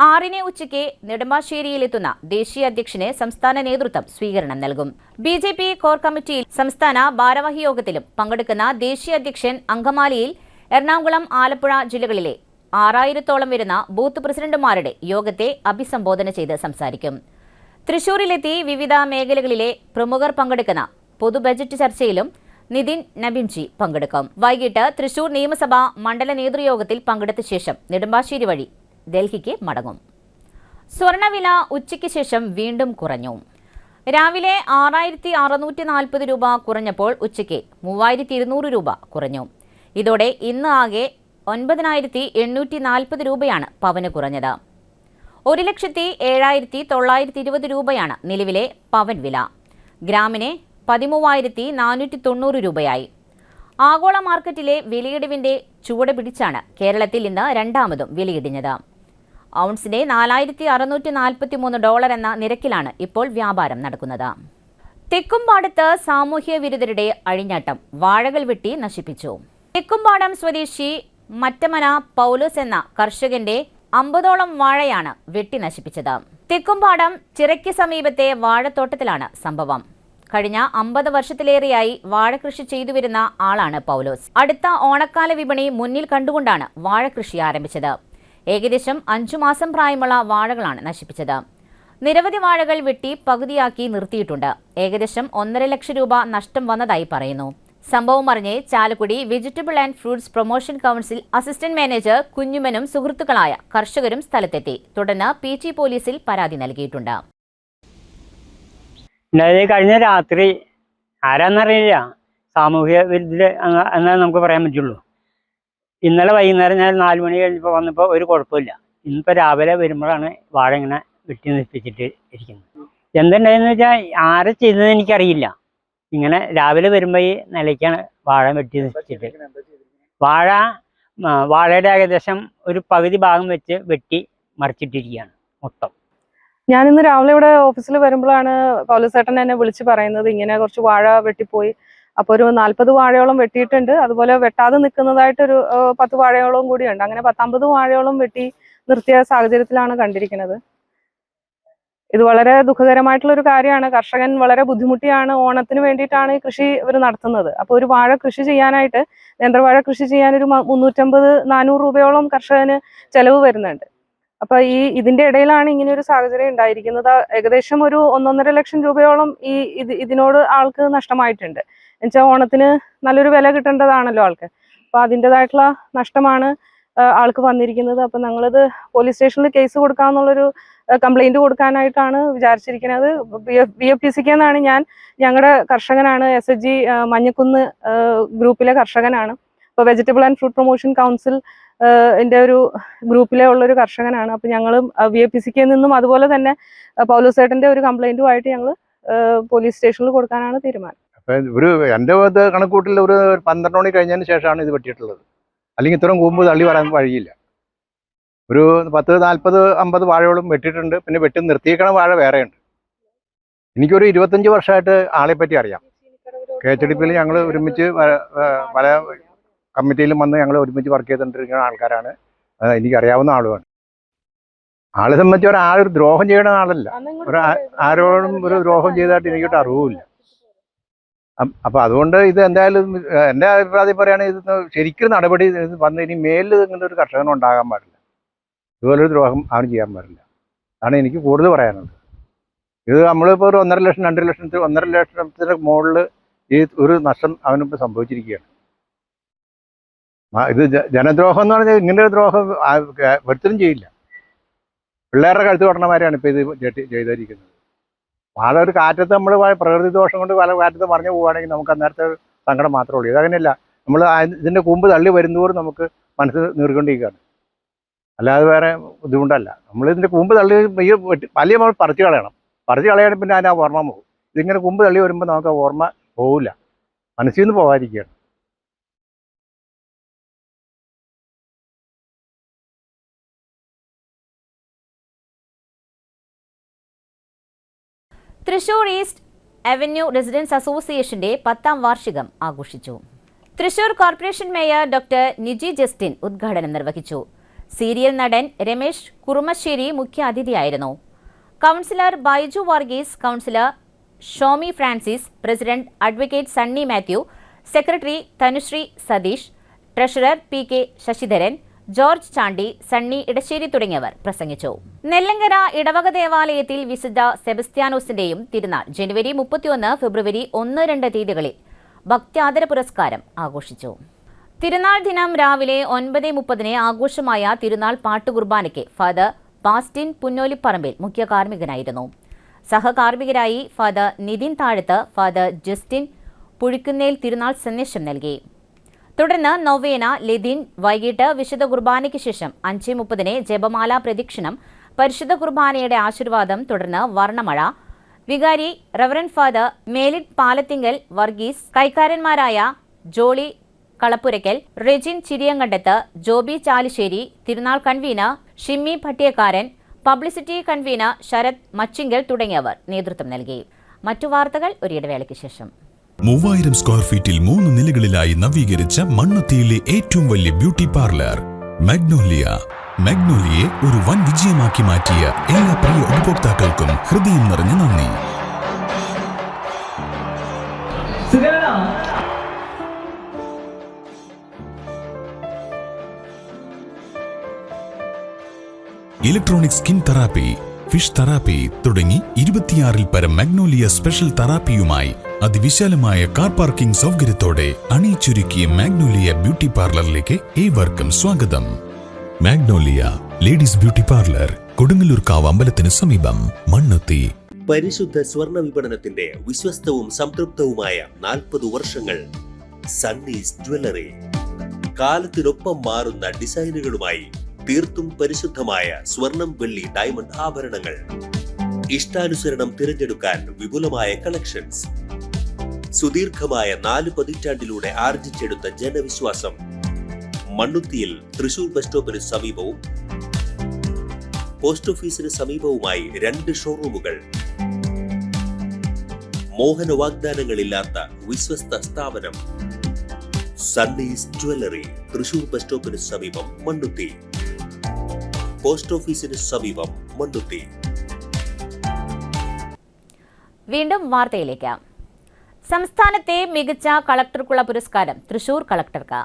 6-ന് ഉച്ചയ്ക്ക് നെടുമ്പാശ്ശേരിയിലെത്തുന്ന ദേശീയ അധ്യക്ഷന് സംസ്ഥാന നേതൃത്വം സ്വീകരണം നൽകും. BJP കോർ കമ്മിറ്റിയിൽ സംസ്ഥാന ഭാരവാഹി യോഗത്തിലും പങ്കെടുക്കുന്ന ദേശീയ അധ്യക്ഷൻ അങ്കമാലിയിൽ എറണാകുളം, ആലപ്പുഴ ജില്ലകളിലെ 6000-ഓളം വരുന്ന ബൂത്ത് പ്രസിഡന്റുമാരുടെ യോഗത്തെ അഭിസംബോധന ചെയ്ത് സംസാരിക്കും. തൃശൂരിലെത്തി വിവിധ മേഖലകളിലെ പ്രമുഖർ പങ്കെടുക്കുന്ന പൊതു ബജറ്റ് ചർച്ചയിലും നിതിൻ നബിൻജി പങ്കെടുക്കും. വൈകിട്ട് തൃശൂർ നിയമസഭാ മണ്ഡല നേതൃയോഗത്തിൽ പങ്കെടുത്ത ശേഷം നെടുമ്പാശ്ശേരി വഴി ഡൽഹിക്ക് മടങ്ങും. സ്വർണ്ണവില ഉച്ചയ്ക്ക് ശേഷം വീണ്ടും കുറഞ്ഞു. രാവിലെ 6640 രൂപ കുറഞ്ഞപ്പോൾ ഉച്ചയ്ക്ക് 3200 രൂപ കുറഞ്ഞു. ഇതോടെ ഇന്ന് ആകെ 9840 രൂപയാണ് പവന് കുറഞ്ഞത്. 1,07,920 രൂപയാണ് നിലവിലെ പവൻ വില. ഗ്രാമിന് 13,490 രൂപയായി. ആഗോള മാർക്കറ്റിലെ വിലയിടിവിന്റെ ചുവട് പിടിച്ചാണ് കേരളത്തിൽ ഇന്ന് രണ്ടാമതും വിലയിടിഞ്ഞത്. ഔൺസിന് $4,643 എന്ന നിരക്കിലാണ് ഇപ്പോൾ വ്യാപാരം നടക്കുന്നത്. തെക്കുംപാടത്ത് സാമൂഹ്യ വിരുദ്ധരുടെ അഴിഞ്ഞാട്ടം, വാഴകൾ വെട്ടി നശിപ്പിച്ചു. തെക്കുംപാടം സ്വദേശി മറ്റമന പൗലോസ് എന്ന കർഷകന്റെ 50ഓളം വാഴയാണ് വെട്ടി നശിപ്പിച്ചത്. തെക്കുംപാടം ചിറയ്ക്ക് സമീപത്തെ വാഴത്തോട്ടത്തിലാണ് സംഭവം. കഴിഞ്ഞ 50 വർഷത്തിലേറെയായി വാഴകൃഷി ചെയ്തുവരുന്ന ആളാണ് പൗലോസ്. അടുത്ത ഓണക്കാല വിപണി മുന്നിൽ കണ്ടുകൊണ്ടാണ് വാഴകൃഷി ആരംഭിച്ചത്. ഏകദേശം 5 മാസം പ്രായമുള്ള വാഴകളാണ് നശിപ്പിച്ചത്. നിരവധി വാഴകൾ വെട്ടി പകുതിയാക്കി നിർത്തിയിട്ടുണ്ട്. ഏകദേശം 1.5 ലക്ഷം രൂപ നഷ്ടം വന്നതായി പറയുന്നു. സംഭവം അറിഞ്ഞ് Chalakudy vegetable and fruits promotion council assistant manager കുഞ്ഞുമനും സുഹൃത്തുക്കളായ കർഷകരും സ്ഥലത്തെത്തി. തുടർന്ന് PT പോലീസിൽ പരാതി നൽകിയിട്ടുണ്ട്. കഴിഞ്ഞ രാത്രി ആരാന്നറിയില്ല, സാമൂഹ്യ വിരുദ്ധ എന്നാ നമുക്ക് പറയാൻ പറ്റുള്ളൂ. ഇന്നലെ വൈകുന്നേരം ഞാൻ 4 മണി കഴിഞ്ഞപ്പോൾ വന്നപ്പോൾ ഒരു കുഴപ്പമില്ല. ഇന്നിപ്പോൾ രാവിലെ വരുമ്പോഴാണ് വാഴ ഇങ്ങനെ വെട്ടി നശിപ്പിച്ചിട്ട് ഇരിക്കുന്നത്. എന്തുണ്ടായെന്ന് വെച്ചാൽ ആരെ ചെയ്തതെന്ന് എനിക്കറിയില്ല. ഇങ്ങനെ രാവിലെ വരുമ്പോൾ ഈ നിലയ്ക്കാണ് വാഴ വെട്ടി നശിപ്പിച്ചിട്ട്. വാഴയുടെ ഏകദേശം ഒരു പകുതി ഭാഗം വെച്ച് വെട്ടി മറിച്ചിട്ടിരിക്കുകയാണ് മൊത്തം. ഞാനിന്ന് രാവിലെ ഇവിടെ ഓഫീസിൽ വരുമ്പോഴാണ് പൗലോസേട്ടൻ എന്നെ വിളിച്ച് പറയുന്നത് ഇങ്ങനെ കുറച്ച് വാഴ വെട്ടിപ്പോയി. അപ്പോൾ ഒരു 40 വാഴയോളം വെട്ടിയിട്ടുണ്ട്. അതുപോലെ വെട്ടാതെ നിൽക്കുന്നതായിട്ടൊരു 10 വാഴയോളം കൂടിയുണ്ട്. അങ്ങനെ 10-50 വാഴയോളം വെട്ടി നിർത്തിയ സാഹചര്യത്തിലാണ് കണ്ടിരിക്കുന്നത്. ഇത് വളരെ ദുഃഖകരമായിട്ടുള്ള ഒരു കാര്യമാണ്. കർഷകൻ വളരെ ബുദ്ധിമുട്ടിയാണ് ഓണത്തിന് വേണ്ടിയിട്ടാണ് ഈ കൃഷി ഇവർ നടത്തുന്നത്. അപ്പോൾ ഒരു വാഴ കൃഷി ചെയ്യാനായിട്ട്, നേന്ത്രവാഴ കൃഷി ചെയ്യാനൊരു 350-400 രൂപയോളം കർഷകന് ചെലവ് വരുന്നുണ്ട്. അപ്പൊ ഇതിന്റെ ഇടയിലാണ് ഇങ്ങനെ ഒരു സാഹചര്യം ഉണ്ടായിരിക്കുന്നത്. ഏകദേശം ഒരു 1.5 ലക്ഷം രൂപയോളം ഇതിനോട് ആൾക്ക് നഷ്ടമായിട്ടുണ്ട്. എന്നുവെച്ചാൽ ഓണത്തിന് നല്ലൊരു വില കിട്ടേണ്ടതാണല്ലോ ആൾക്ക്. അപ്പൊ അതിൻ്റെതായിട്ടുള്ള നഷ്ടമാണ് ആൾക്ക് വന്നിരിക്കുന്നത്. അപ്പൊ ഞങ്ങളിത് പോലീസ് സ്റ്റേഷനിൽ കേസ് കൊടുക്കാമെന്നുള്ളൊരു കംപ്ലൈന്റ് കൊടുക്കാനായിട്ടാണ് വിചാരിച്ചിരിക്കുന്നത്. BFTCK എന്നാണ് ഞാൻ. ഞങ്ങളുടെ കർഷകനാണ്. SHG മഞ്ഞക്കുന്ന് ഗ്രൂപ്പിലെ കർഷകനാണ്. അപ്പോൾ vegetable and fruit promotion council എൻ്റെ ഒരു ഗ്രൂപ്പിലെ ഉള്ളൊരു കർഷകനാണ്. അപ്പോൾ ഞങ്ങളും BFTCK നിന്നും അതുപോലെ തന്നെ പൗലോസേട്ടൻ്റെ ഒരു കംപ്ലൈന്റുമായിട്ട് ഞങ്ങൾ പോലീസ് സ്റ്റേഷനിൽ കൊടുക്കാനാണ് തീരുമാനം. ഒരു എൻ്റെ കണക്കൂട്ടിൽ ഒരു 12 മണി കഴിഞ്ഞതിന് ശേഷമാണ് ഇത് വെട്ടിയിട്ടുള്ളത്. അല്ലെങ്കിൽ ഇത്രയും കൂമ്പ് തള്ളി വരാൻ വഴിയില്ല. ഒരു 10, 40, 50 വാഴയോളം വെട്ടിയിട്ടുണ്ട്. പിന്നെ വെട്ടി നിർത്തിയേക്കണ വാഴ വേറെയുണ്ട്. എനിക്കൊരു 25 വർഷമായിട്ട് ആളെ പറ്റി അറിയാം. KHDPയിൽ ഞങ്ങൾ ഒരുമിച്ച് പല കമ്മിറ്റിയിലും വന്ന് ഞങ്ങൾ ഒരുമിച്ച് വർക്ക് ചെയ്തുകൊണ്ടിരിക്കുന്ന ആൾക്കാരാണ്. എനിക്കറിയാവുന്ന ആളുമാണ്. ആളെ സംബന്ധിച്ച് ഒരാളൊരു ദ്രോഹം ചെയ്യുന്ന ആളല്ല. ആരോടും ഒരു ദ്രോഹം ചെയ്തതായിട്ട് എനിക്കൊട്ട് അറിവില്ല. അപ്പം അതുകൊണ്ട് ഇത് എന്തായാലും എൻ്റെ അഭിപ്രായത്തിൽ പറയുകയാണെങ്കിൽ ഇത് ശരിക്കും നടപടി വന്ന് ഇനി മേലിൽ ഇങ്ങനെ ഒരു കർഷകനും ഉണ്ടാകാൻ പാടില്ല. ഇതുപോലൊരു ദ്രോഹം അവന് ചെയ്യാൻ പാടില്ല. അതാണ് എനിക്ക് കൂടുതൽ പറയാനുള്ളത്. ഇത് നമ്മളിപ്പോൾ ഒരു 1.5 ലക്ഷം 2 ലക്ഷത്തിന് 1.5 ലക്ഷത്തിന് മുകളിൽ ഈ ഒരു നഷ്ടം അവനിപ്പോൾ സംഭവിച്ചിരിക്കുകയാണ്. ഇത് ജനദ്രോഹം എന്ന് പറഞ്ഞാൽ ഇങ്ങനെ ഒരു ദ്രോഹം ഒരിക്കലും ചെയ്യില്ല. പിള്ളേരുടെ കഴുത്ത് കൊടണമാരെയാണ് ഇപ്പോൾ ഇത് ചെയ്തിരിക്കുന്നത്. വാഴ ഒരു കാറ്റത്ത് നമ്മൾ പ്രകൃതി ദോഷം കൊണ്ട് പല കാറ്റത്ത് മറിഞ്ഞു പോവുകയാണെങ്കിൽ നമുക്ക് അന്നേരത്തെ സങ്കടം മാത്രമേ ഉള്ളൂ. ഇതങ്ങനെയല്ല, നമ്മൾ ഇതിൻ്റെ കൂമ്പ് തള്ളി വരുന്നതോറും നമുക്ക് മനസ്സ് നീർക്കൊണ്ടിരിക്കുകയാണ്, അല്ലാതെ വേറെ ബുദ്ധിമുട്ടല്ല. നമ്മളിതിൻ്റെ കൂമ്പ് തള്ളി ഈ വലിയ നമ്മൾ പറിച്ച് കളയണം. പറിച്ച് കളയണം, പിന്നെ അതിന് ആ ഓർമ്മ പോകും. ഇതിങ്ങനെ കൂമ്പ് തള്ളി വരുമ്പോൾ നമുക്ക് ആ ഓർമ്മ പോവില്ല, മനസ്സിൽ നിന്ന് പോകാതിരിക്കുകയാണ്. തൃശൂർ ഈസ്റ്റ് അവന്യൂ റെസിഡൻസ് അസോസിയേഷന്റെ 10ാം വാർഷികം ആഘോഷിച്ചു. Thrissur corporation mayor doctor Niji Justin ഉദ്ഘാടനം നിർവഹിച്ചു. സീരിയൽ നടൻ രമേശ് കുറുമശ്ശേരി മുഖ്യ അതിഥിയായിരുന്നു. Councillor Baiju Varghese, councillor Shomi Francis, president advocate Sunny Mathew, secretary Thanushree Satheesh, treasurer PK Sasidharan, George Chandy, Sunny Edassery തുടങ്ങിയവർ പ്രസംഗിച്ചു. നെല്ലങ്കര ഇടവക ദേവാലയത്തിൽ വിശുദ്ധ സെബസ്ത്യാനോസിന്റെയും തിരുനാൾ ജനുവരി 31, ഫെബ്രുവരി 1, 2 തീയതികളിൽ ഭക്ത്യാദര പുരസ്കാരം ആഘോഷിച്ചു. തിരുനാൾ ദിനം രാവിലെ 9:30 ആഘോഷമായ തിരുനാൾ പാട്ടുകുർബാനയ്ക്ക് ഫാദർ ബാസ്റ്റിൻ പുന്നോലിപ്പറമ്പിൽ മുഖ്യ കാർമ്മികനായിരുന്നു. സഹകാർമ്മികരായി ഫാദർ നിതിൻ താഴത്ത്, ഫാദർ ജസ്റ്റിൻ പുഴിക്കുന്നേൽ തിരുനാൾ സന്ദേശം നൽകി. തുടർന്ന് നൊവേന ലെദിൻ, വൈകിട്ട് വിശുദ്ധ കുർബാനയ്ക്ക് ശേഷം 5:30 ജപമാല പ്രദക്ഷിണം, പരിശുദ്ധ കുർബാനയുടെ ആശീർവാദം, തുടർന്ന് വർണ്ണമഴ. വികാരി റവറന്റ് ഫാദർ മേലിറ്റ് പാലത്തിങ്കൽ വർഗീസ്, കൈക്കാരന്മാരായ ജോളി കളപ്പുരയ്ക്കൽ, റെജിൻ ചിരിയങ്കണ്ടത്ത്, ജോബി ചാലിശ്ശേരി, തിരുനാൾ convener Shimmy Bhattiyakkaran, publicity convener Sarath Machingal തുടങ്ങിയവർ നേതൃത്വം നൽകി. മറ്റു വാർത്തകൾ ഒരിടവേളയ്ക്ക് ശേഷം. 3000 സ്ക്വയർ ഫീറ്റിൽ 3 നിലകളിലായി നവീകരിച്ച മണ്ണുത്തിയിലെ ഏറ്റവും വലിയ ബ്യൂട്ടി പാർലർ മാഗ്നോലിയ. മാഗ്നോലിയെ ഒരു വൻ വിജയമാക്കി മാറ്റിയ എല്ലാ പ്രിയ ഉപഭോക്താക്കൾക്കും ഹൃദയം നിറഞ്ഞ നന്ദി. Electronic skin therapy, fish therapy തുടങ്ങി 26-ൽ പരം മാഗ്നോലിയ സ്പെഷ്യൽ തെറാപ്പിയുമായി അതിവിശാലമായ കാർ പാർക്കിംഗ് സൗകര്യത്തോടെ അണിയിച്ചൊരുക്കിയ മാഗ്നോലിയ ബ്യൂട്ടി പാർലറിലേക്ക് ഏവർക്കും സ്വാഗതം. മാഗ്നോലിയ ലേഡീസ് ബ്യൂട്ടി പാർലർ, കൊടുങ്ങല്ലൂർക്കാവ് അമ്പലത്തിന് സമീപം, മണ്ണുത്തി. പരിശുദ്ധ സ്വർണ്ണ വിപണനത്തിന്റെ വിശ്വസ്തവും സംതൃപ്തവുമായ 40 വർഷങ്ങൾ. സണ്ണീസ് ജ്വല്ലറി, കാലത്തിനൊപ്പം മാറുന്ന ഡിസൈനുകളുമായി തീർത്തും പരിശുദ്ധമായ സ്വർണം, വെള്ളി, ഡയമണ്ട് ആഭരണങ്ങൾ. ഇഷ്ടാനുസരണം തിരഞ്ഞെടുക്കാൻ വിപുലമായ കളക്ഷൻസ്. സുദീർഘമായ 4 പതിറ്റാണ്ടിലൂടെ ആർജിച്ചെടുത്ത ജനവിശ്വാസം. മണ്ണുത്തിയിൽ തൃശൂർ ബസ് സ്റ്റോപ്പിന് സമീപവും പോസ്റ്റ് ഓഫീസിന് സമീപവുമായി 2 ഷോറൂമുകൾ. മോഹന വാഗ്ദാനങ്ങളില്ലാത്ത വിശ്വസ്ത സ്ഥാപനം. സണ്ണീസ് ജ്വല്ലറി, തൃശൂർ ബസ് സ്റ്റോപ്പിന് സമീപം, മണ്ണുത്തി. പോസ്റ്റ് ഓഫീസിന് സമീപം, മണ്ണുത്തി. വീണ്ടും വാർത്തയിലേക്ക്. സംസ്ഥാനത്തെ മികച്ച കളക്ടർക്കുള്ള പുരസ്കാരം തൃശൂർ കളക്ടർക്ക്.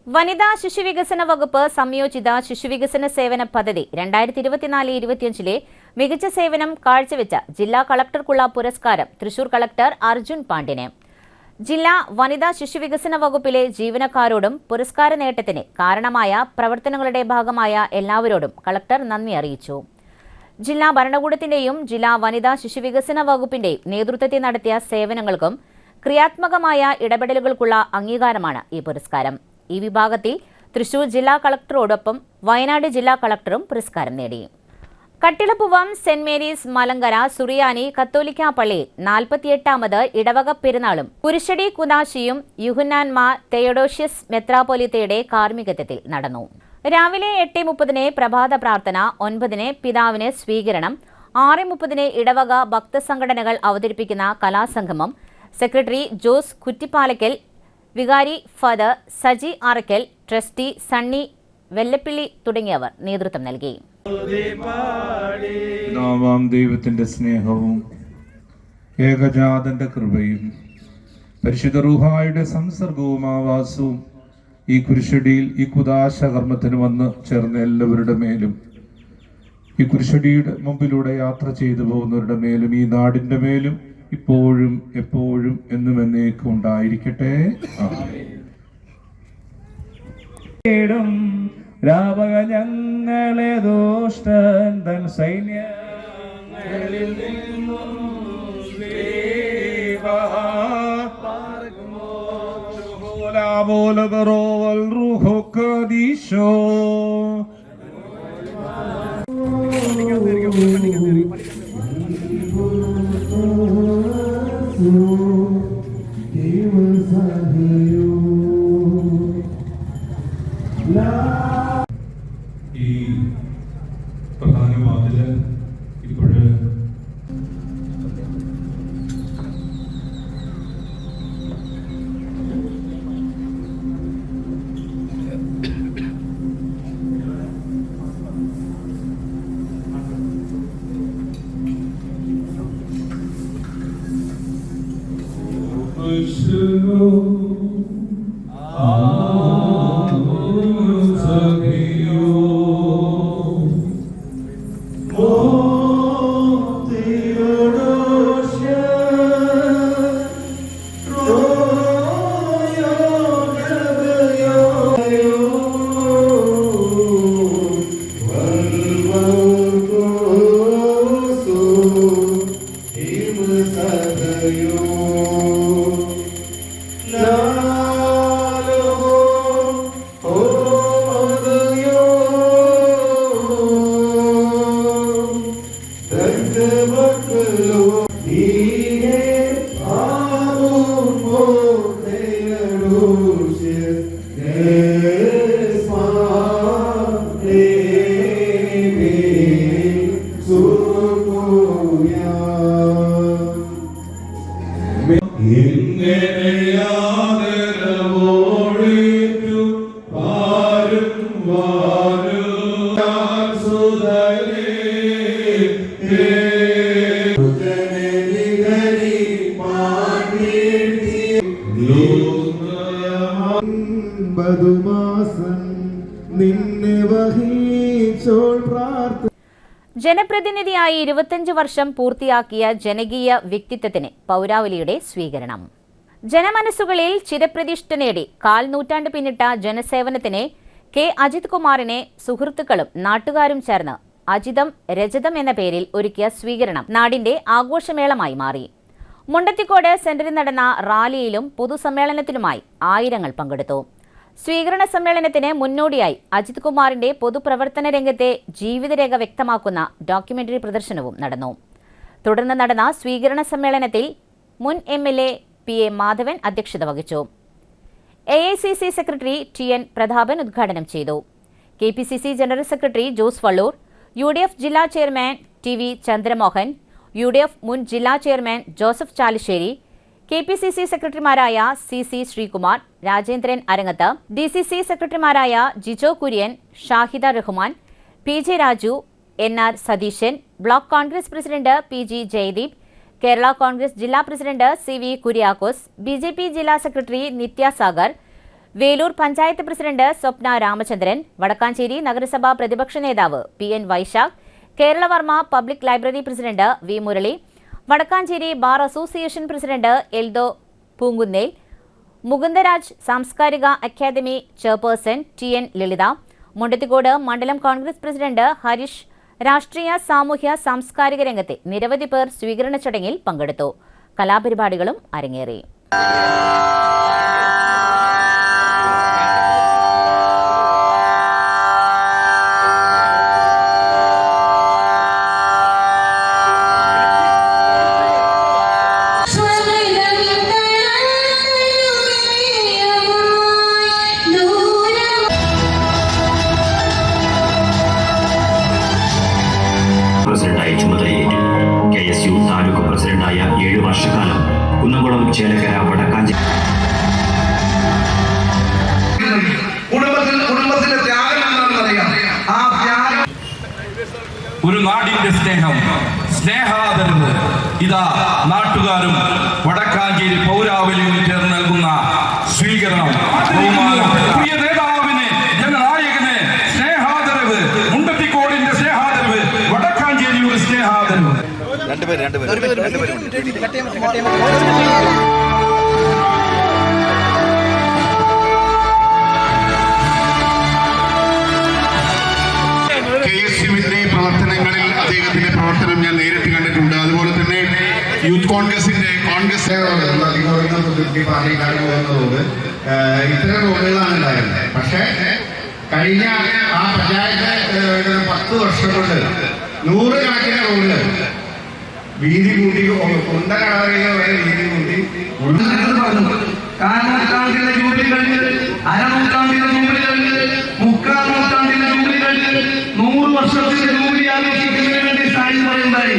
വനിതാ ശിശുവികസന വകുപ്പ് സംയോജിത ശിശുവികസന സേവന പദ്ധതി 2024-25 മികച്ച സേവനം കാഴ്ചവെച്ച ജില്ലാ കളക്ടർക്കുള്ള പുരസ്കാരം തൃശൂർ കളക്ടർ അർജുൻ പാണ്ഡ്യന്. ജില്ലാ വനിതാ ശിശുവികസന വകുപ്പിലെ ജീവനക്കാരോടും പുരസ്കാര നേട്ടത്തിന് കാരണമായ പ്രവർത്തനങ്ങളുടെ ഭാഗമായ എല്ലാവരോടും കളക്ടർ നന്ദി അറിയിച്ചു. ജില്ലാ ഭരണകൂടത്തിന്റെയും ജില്ലാ വനിതാ ശിശുവികസന വകുപ്പിന്റെയും നേതൃത്വത്തിൽ നടത്തിയ സേവനങ്ങൾക്കും ക്രിയാത്മകമായ ഇടപെടലുകൾക്കുള്ള അംഗീകാരമാണ് ഈ പുരസ്കാരം. ഈ വിഭാഗത്തിൽ തൃശൂർ ജില്ലാ കളക്ടറോടൊപ്പം വയനാട് ജില്ലാ കളക്ടറും പുരസ്കാരം നേടി. കട്ടിളപ്പുവം സെന്റ് മേരീസ് മലങ്കര സുറിയാനി കത്തോലിക്ക പള്ളിയിൽ 48ാമത് ഇടവക പെരുന്നാളും കുരിശടി കുദാശിയും യുഹന്നാൻമാർ തെയോഡോഷ്യസ് മെത്രാപ്പൊലീത്തയുടെ കാർമ്മികത്വത്തിൽ നടന്നു. രാവിലെ 8:30 പ്രഭാത പ്രാർത്ഥന, 9 പിതാവിന് സ്വീകരണം, 6:30 ഇടവക ഭക്തസംഘടനകൾ അവതരിപ്പിക്കുന്ന കലാസംഗമം. സെക്രട്ടറി ജോസ് കുറ്റിപ്പാലക്കൽ, വികാരി ഫാദർ സജി ആറക്കൽ, ട്രസ്റ്റി സണ്ണി വെല്ലപ്പിള്ളി തുടങ്ങിയവർ നേതൃത്വം നൽകി. ദൈവത്തിന്റെ സ്നേഹവും ഏകജാതന്റെ കൃപയും പരിശുദ്ധ റൂഹായുടെ സംസർഗവും ആവാസവും ഈ കുരിശടിയിൽ ഈ കുദാശ കർമ്മത്തിന് വന്ന് ചേർന്ന എല്ലാവരുടെ മേലും, ഈ കുരിശടിയുടെ മുമ്പിലൂടെ യാത്ര ചെയ്തു പോകുന്നവരുടെ മേലും, ഈ നാടിന്റെ മേലും ഇപ്പോഴും എപ്പോഴും എന്നും എന്നേക്കും ഉണ്ടായിരിക്കട്ടെ. രാപക ഞങ്ങളെ ദോഷ്ടൻ തൻ സൈന്യങ്ങളിൽ നിന്നും ഈ പ്രധാന വാതില് ഇപ്പോഴ് ജനപ്രതിനിധിയായി 25 വർഷം പൂർത്തിയാക്കിയ ജനകീയ വ്യക്തിത്വത്തിന് പൗരാവലിയുടെ സ്വീകരണം. ജനമനസ്സുകളിൽ ചിരപ്രതിഷ്ഠ നേടി 1/4 നൂറ്റാണ്ട് പിന്നിട്ട ജനസേവനത്തിന് കെ അജിത് കുമാറിനെ സുഹൃത്തുക്കളും നാട്ടുകാരും ചേർന്ന് അജിതം രജതം എന്ന പേരിൽ ഒരുക്കിയ സ്വീകരണം നാടിന്റെ ആഘോഷമേളമായി മാറി. മുണ്ടത്തിക്കോട് സെന്ററിൽ നടന്ന റാലിയിലും പൊതുസമ്മേളനത്തിലുമായി ആയിരങ്ങൾ പങ്കെടുത്തു. സ്വീകരണ സമ്മേളനത്തിന് മുന്നോടിയായി അജിത് കുമാറിന്റെ പൊതുപ്രവർത്തന രംഗത്തെ ജീവിതരേഖ വ്യക്തമാക്കുന്ന ഡോക്യുമെന്ററി പ്രദർശനവും നടന്നു. തുടർന്ന് നടന്ന സ്വീകരണ സമ്മേളനത്തിൽ മുൻ MLA PA മാധവൻ അധ്യക്ഷത വഹിച്ചു. AICC സെക്രട്ടറി TN പ്രതാപൻ ഉദ്ഘാടനം ചെയ്തു. KPCC general secretary Jose Vallur, UDF ജില്ലാ ചെയർമാൻ TV ചന്ദ്രമോഹൻ, UDF മുൻ ജില്ലാ ചെയർമാൻ ജോസഫ് ചാലിശ്ശേരി, KPCC സെക്രട്ടറിമാരായ CC ശ്രീകുമാർ, രാജേന്ദ്രൻ അരങ്ങത്ത്, DCC സെക്രട്ടറിമാരായ Jijo Kurian, Shahida Rahman, PJ Raju, NR Satheesan, block Congress president PG Jayadeep, Kerala Congress ജില്ലാ പ്രസിഡന്റ് CV കുര്യാക്കോസ്, BJP ജില്ലാ സെക്രട്ടറി നിത്യാസാഗർ, വേലൂർ പഞ്ചായത്ത് പ്രസിഡന്റ് സ്വപ്ന രാമചന്ദ്രൻ, വടക്കാഞ്ചേരി നഗരസഭാ പ്രതിപക്ഷ നേതാവ് PN Vaishakh, Keralavarma public library president V Murali, Vadakkanchery bar association president Eldho പൂങ്കുന്നേൽ, Mukundaraj സാംസ്കാരിക അക്കാദമി ചെയർപേഴ്സൺ TN ലളിത, മുണ്ടത്തിക്കോട് മണ്ഡലം കോൺഗ്രസ് പ്രസിഡന്റ് ഹരീഷ്, രാഷ്ട്രീയ സാമൂഹ്യ സാംസ്കാരിക രംഗത്തെ നിരവധി പേർ സ്വീകരണ ചടങ്ങിൽ പങ്കെടുത്തു. കലാപരിപാടികളും അരങ്ങേറി. പ്രസിഡന്റായി ചുമതലയേറ്റു. KSU താലൂക്ക് പ്രസിഡന്റായ 7 വർഷക്കാലം കുന്നംകുളം, ചേലക്കര, വടക്കാഞ്ചേരി കുടുംബത്തിന്റെ ത്യാഗം എന്താണെന്നറിയാം. ആ ത്യാഗം ഒരു നാടിന്റെ സ്നേഹാദരവ് ഇതാ നാട്ടുകാരും വടക്കാഞ്ചേരി പൗരാവലിയും ചേർന്ന് നൽകുന്ന സ്വീകരണം. പ്രിയ നേതാവിന്, ജനനായകന് സ്നേഹാദരവ്, മുണ്ടത്തിക്കോടിന്റെ സ്നേഹാദരവ്, വടക്കാഞ്ചേരിയുടെ സ്നേഹാദരവ്. KSUവിന്റെ പ്രവർത്തനങ്ങളിൽ അദ്ദേഹത്തിന്റെ പ്രവർത്തനം ഞാൻ നേരിട്ട് കണ്ടിട്ടുണ്ട്. അതുപോലെ തന്നെ യൂത്ത് കോൺഗ്രസിന്റെ പാർട്ടി കടന്നു പോകുന്നത് ഇത്തരം റോഡുകളാണ് ഉണ്ടായിരുന്നത്. പക്ഷേ കഴിഞ്ഞ ആ പഞ്ചായത്ത് 10 വർഷം കൊണ്ട് 100 കണക്കിന് റോഡുകൾ വീതി കൂട്ടി കൊണ്ടകടവരകൾ വരെ വീതി കൂട്ടി കാലനൂറ്റാണ്ടിലെ ജൂബിലി കഴിഞ്ഞ്, അരനൂറ്റാണ്ടിലെ ജൂബിലി കഴിഞ്ഞ്, 3/4 നൂറ്റാണ്ടിലെ ജൂബിലി കഴിഞ്ഞ്, 100 വർഷത്തിന്റെ ജൂബിലി ആഘോഷിക്കുന്നതിന് വേണ്ടി സായി പറയുണ്ടായി.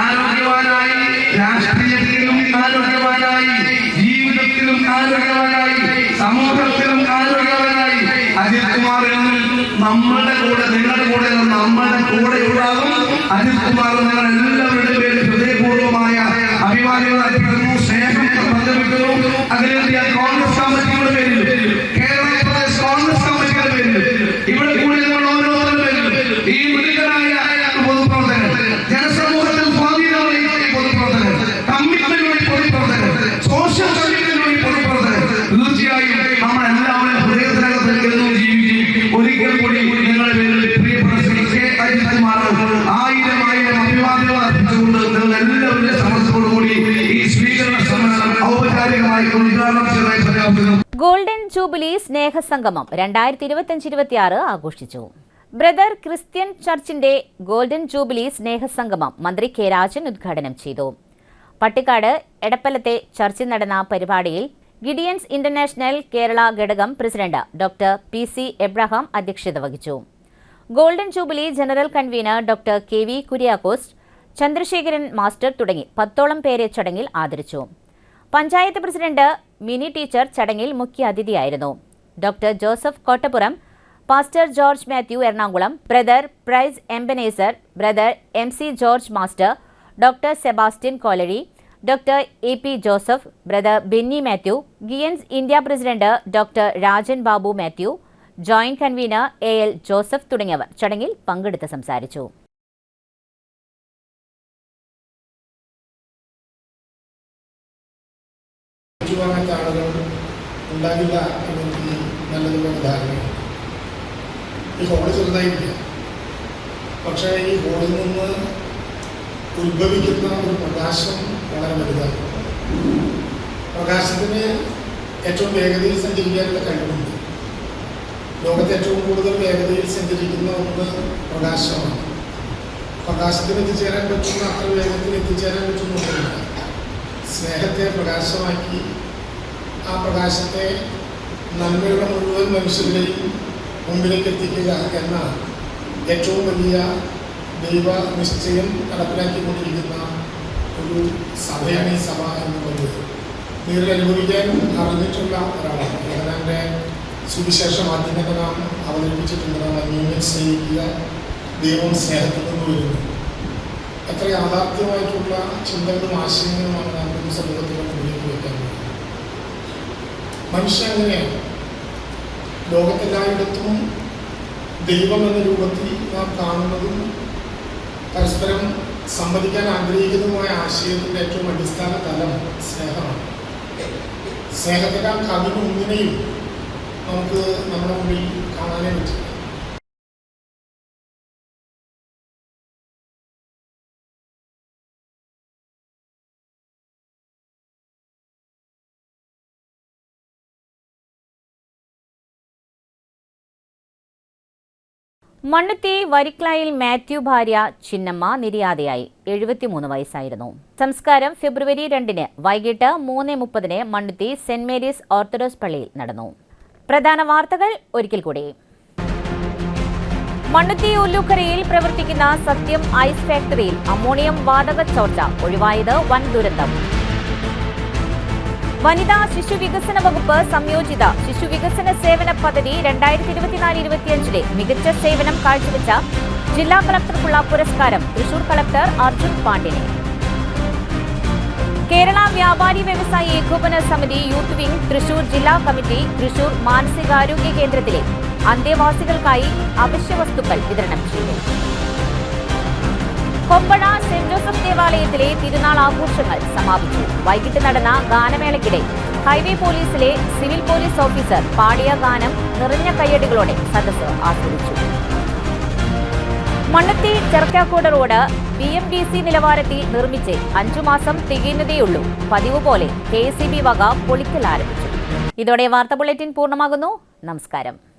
ആരോഗ്യവാനായി, രാഷ്ട്രീയത്തിലും ആരോഗ്യവാനായി, ജീവിതത്തിലും ആരോഗ്യവാനായി, സമൂഹത്തിലും ആരോഗ്യവാനായി അജിത് കുമാർ നമ്മുടെ കൂടെ, നിങ്ങളുടെ കൂടെ, നമ്മുടെ കൂടെ ഉണ്ടാകും. അജിത് കുമാർ നിങ്ങൾ എല്ലാവരുടെ പേരിൽ ഹൃദയപൂർവ്വമായ അഭിമാനങ്ങൾ അർപ്പിക്കുന്നു, സ്നേഹം പങ്കുവെക്കുന്നു. അഖിലേന്ത്യാ കോൺഗ്രസ് കമ്മിറ്റിയുടെ പേരിൽ, കേരള പ്രദേശ് കോൺഗ്രസ് കമ്മിറ്റിയുടെ പേരിൽ, ഇവിടെ കൂടി നമ്മൾ ഓരോരുത്തരുടെ പേരിൽ ഈ മിടുക്കരായ പൊതുപ്രവർത്തകർ, ജനസമൂഹത്തിൽ സ്വാധീനമുള്ള ഈ പൊതുപ്രവർത്തകർ, കമ്മിറ്റികളുടെ പൊതുപ്രവർത്തകർ, സോഷ്യൽ കമ്മിറ്റികളുടെ പൊതുപ്രവർത്തകർ, തീർച്ചയായും നമ്മളെല്ലാവരും ഹൃദയത്തിനകത്ത് എന്നും ജീവിക്കും. ഒരിക്കൽ കൂടി നിങ്ങളുടെ പേരിൽ പ്രിയപ്പെട്ട ശ്രീ കെ അജിത് കുമാർ 1000 അഭിവാദ്യങ്ങൾ അർപ്പിച്ചുകൊണ്ട് നിങ്ങൾ എല്ലാവരുടെ സമർപ്പണത്തോടുകൂടി ഈ സ്വീകരണ സമ്മേളനം ഔപചാരികമായി ഉദ്ഘാടനം ചെയ്തതായി പ്രഖ്യാപിക്കുന്നു. ഗോൾഡൻ ജൂബിലി സ്നേഹസംഗമം 2025-26 ആഘോഷിച്ചു. ബ്രദർ ക്രിസ്ത്യൻ ചർച്ചിന്റെ ഗോൾഡൻ ജൂബിലി സ്നേഹസംഗമം മന്ത്രി കെ രാജൻ ഉദ്ഘാടനം ചെയ്തു. പട്ടിക്കാട് എടപ്പലത്തെ ചർച്ചിൽ നടന്ന പരിപാടിയിൽ ഗിഡിയൻസ് ഇന്റർനാഷണൽ കേരള ഘടകം പ്രസിഡന്റ് ഡോക്ടർ PC എബ്രഹാം അധ്യക്ഷത വഹിച്ചു. Golden jubilee general convener doctor KV Kuriakose, Chandrasekharan master തുടങ്ങി 10ഓളം പേരെ ചടങ്ങിൽ ആദരിച്ചു. പഞ്ചായത്ത് പ്രസിഡന്റ് മിനി ടീച്ചർ ചടങ്ങിൽ മുഖ്യ അതിഥിയായിരുന്നു. Doctor Joseph Kottappuram, pastor George Mathew Ernakulam, brother Price Ebenezer, brother MC George master, doctor Sebastian Kolazhy, doctor AP Joseph, brother Benny Mathew, Gideons India president doctor Rajan Babu Mathew, joint convener AL Joseph തുടങ്ങിയവർ ചടങ്ങിൽ പങ്കെടുത്ത് സംസാരിച്ചു. ഉണ്ടാകില്ല എന്നെനിക്ക് നല്ലതുപോലെ ധാരണയുണ്ട്. ഈ ഹോള് ചെറുതായിട്ടില്ല, പക്ഷേ ഈ ഹോളിൽ നിന്ന് ഉത്ഭവിക്കുന്ന ഒരു പ്രകാശം വളരെ വലുതാണ്. പ്രകാശത്തിന് ഏറ്റവും വേഗതയിൽ സഞ്ചരിക്കാനുള്ള കഴിവുണ്ട്. ലോകത്തെ ഏറ്റവും കൂടുതൽ വേഗതയിൽ സഞ്ചരിക്കുന്ന ഒന്ന് പ്രകാശമാണ്. പ്രകാശത്തിന് എത്തിച്ചേരാൻ പറ്റുന്ന അത്ര വേഗത്തിൽ എത്തിച്ചേരാൻ പറ്റുന്നില്ല. സ്നേഹത്തെ പ്രകാശമാക്കി ആ പ്രകാശത്തെ നന്മയുടെ മുഴുവൻ മനുഷ്യരുടെയും മുമ്പിലേക്ക് എത്തിക്കുക എന്ന ഏറ്റവും വലിയ ദൈവ നിശ്ചയം നടപ്പിലാക്കിക്കൊണ്ടിരിക്കുന്ന ഒരു സഭയാണ് ഈ സഭ എന്നുള്ളത് നേരിൽ അനുഭവിക്കാൻ അറിഞ്ഞിട്ടുള്ള ഒരാളാണ്. ഭഗവാന്റെ സുവിശേഷം ആദ്യം തന്നെ നാം അവതരിപ്പിച്ചിട്ടുള്ളതാണ്. അന്യോന്യം സ്നേഹിക്കുക, ദൈവം സ്നേഹത്തിൽ നിന്ന് വരുന്നു. എത്ര യാഥാർത്ഥ്യമായിട്ടുള്ള ചിന്തകളും ആശയങ്ങളുമാണ് നാം ഒരു സമൂഹത്തിൻ്റെ മുന്നിലേക്ക് വയ്ക്കാൻ പോകുന്നത്. മനുഷ്യൻ എങ്ങനെയാണ് ലോകത്തെല്ലായിടത്തും ദൈവം എന്ന രൂപത്തിൽ നാം കാണുന്നതും പരസ്പരം സംവദിക്കാൻ ആഗ്രഹിക്കുന്നതുമായ ആശയത്തിൻ്റെ ഏറ്റവും അടിസ്ഥാന തലം സ്നേഹമാണ്. സ്നേഹത്തെക്കാൾ കവിഞ്ഞൊന്നിനെയും നമുക്ക് നമ്മുടെ മുമ്പിൽ കാണാനേ പറ്റില്ല. മണ്ണുത്തി വരിക്ലായിൽ മാത്യു ഭാര്യ ചിന്നമ്മ നിര്യാതയായി. 73 വയസ്സായിരുന്നു. സംസ്കാരം ഫെബ്രുവരി 2 വൈകിട്ട് 3:30 മണ്ണുത്തി സെന്റ് മേരീസ് ഓർത്തഡോക്സ് പള്ളിയിൽ നടന്നു. പ്രധാന വാർത്തകൾ ഒരിക്കൽ കൂടി. മണ്ണുത്തി ഉല്ലൂക്കരയിൽ പ്രവർത്തിക്കുന്ന സത്യം ഐസ് ഫാക്ടറിയിൽ അമോണിയം വാതക ചോർച്ച ഒഴിവായത് വൻ ദുരന്തം. വനിതാ ശിശു വികസന വകുപ്പ് സംയോജിത ശിശുവികസന സേവന പദ്ധതി 2024-25 മികച്ച സേവനം കാഴ്ചവെച്ച ജില്ലാ കളക്ടർക്കുള്ള പുരസ്കാരം തൃശൂർ കളക്ടർ അർജുൻ പാണ്ഡ്യന്. കേരള വ്യാപാരി വ്യവസായി ഏകോപന സമിതി യൂത്ത് വിംഗ് തൃശൂർ ജില്ലാ കമ്മിറ്റി തൃശൂർ മാനസികാരോഗ്യ കേന്ദ്രത്തിലെ അന്തേവാസികൾക്കായി അവശ്യ വസ്തുക്കൾ വിതരണം ചെയ്തു. കൊമ്പഴ സെന്റ് ജോസഫ് ദേവാലയത്തിലെ തിരുനാൾ ആഘോഷങ്ങൾ സമാപിച്ചു. വൈകിട്ട് നടന്ന ഗാനമേളയ്ക്കിടെ ഹൈവേ പോലീസിലെ സിവിൽ പോലീസ് ഓഫീസർ പാടിയ ഗാനം നിറഞ്ഞ കയ്യടികളോടെ സദസ്സ് ആസ്വദിച്ചു. മണ്ണുത്തി ചെർക്കാക്കോട് റോഡ് BMDC നിലവാരത്തിൽ നിർമ്മിച്ച് 5 മാസം തികയുന്നതേയുള്ളൂ. പതിവ് പോലെ KSEB വക പൊളിക്കൽ ആരംഭിച്ചു. ഇതോടെ വാർത്താ ബുള്ളറ്റിൻ പൂർണ്ണമാകുന്നു. നമസ്കാരം.